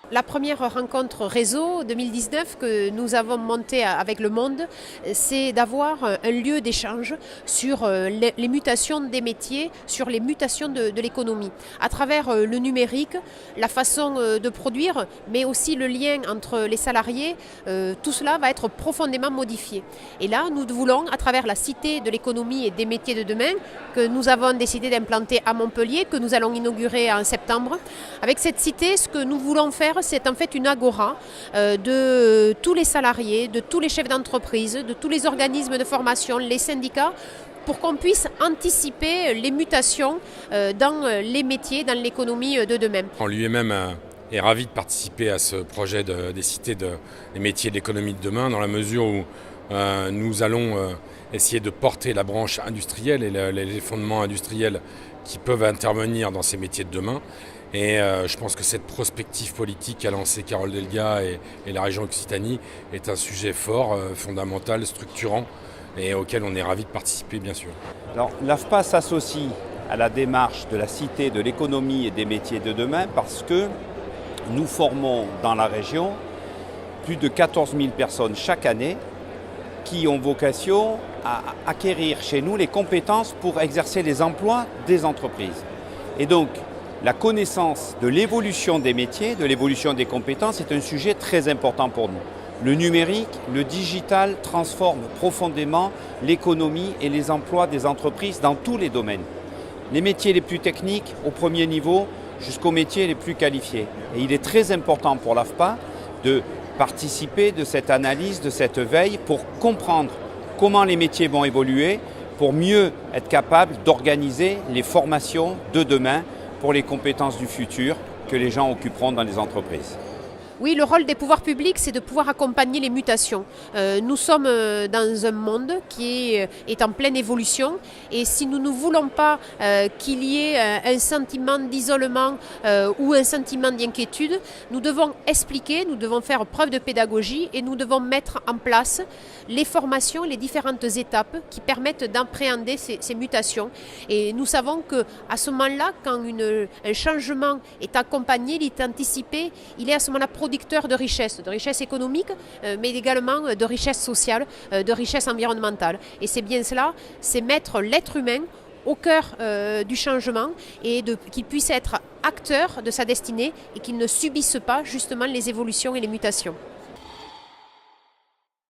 La première rencontre réseau 2019 que nous avons montée avec le monde, c'est d'avoir un lieu d'échange sur les mutations des métiers, sur les mutations de l'économie. À travers le numérique, la façon de produire, mais aussi le lien entre les salariés, tout cela va être profondément modifié. Et là, nous voulons, à travers la Cité de l'économie et des métiers de demain, que nous avons décidé d'implanter à Montpellier, que nous allons inaugurer en septembre, avec cette cité, ce que nous voulons faire, c'est en fait une agora de tous les salariés, de tous les chefs d'entreprise, de tous les organismes de formation, les syndicats, pour qu'on puisse anticiper les mutations dans les métiers, dans l'économie de demain. En lui-même est ravi de participer à ce projet des cités des métiers de l'économie de demain, dans la mesure où nous allons essayer de porter la branche industrielle et les fondements industriels qui peuvent intervenir dans ces métiers de demain. Et je pense que cette prospective politique qu'a lancée Carole Delga et la région Occitanie est un sujet fort, fondamental, structurant et auquel on est ravi de participer bien sûr. Alors l'AFPA s'associe à la démarche de la Cité de l'économie et des métiers de demain parce que nous formons dans la région plus de 14 000 personnes chaque année qui ont vocation à acquérir chez nous les compétences pour exercer les emplois des entreprises. Et donc, la connaissance de l'évolution des métiers, de l'évolution des compétences est un sujet très important pour nous. Le numérique, le digital transforme profondément l'économie et les emplois des entreprises dans tous les domaines. Les métiers les plus techniques au premier niveau jusqu'aux métiers les plus qualifiés. Et il est très important pour l'AFPA de participer de cette analyse, de cette veille pour comprendre comment les métiers vont évoluer, pour mieux être capable d'organiser les formations de demain pour les compétences du futur que les gens occuperont dans les entreprises. Oui, le rôle des pouvoirs publics, c'est de pouvoir accompagner les mutations. Nous sommes dans un monde qui est en pleine évolution et si nous ne voulons pas qu'il y ait un sentiment d'isolement ou un sentiment d'inquiétude, nous devons expliquer, nous devons faire preuve de pédagogie et nous devons mettre en place les formations, les différentes étapes qui permettent d'appréhender ces mutations. Et nous savons qu'à ce moment-là, quand un changement est accompagné, il est anticipé, il est à ce moment-là producteur de richesse économique, mais également de richesse sociale, de richesse environnementale. Et c'est bien cela, c'est mettre l'être humain au cœur du changement et qu'il puisse être acteur de sa destinée et qu'il ne subisse pas justement les évolutions et les mutations.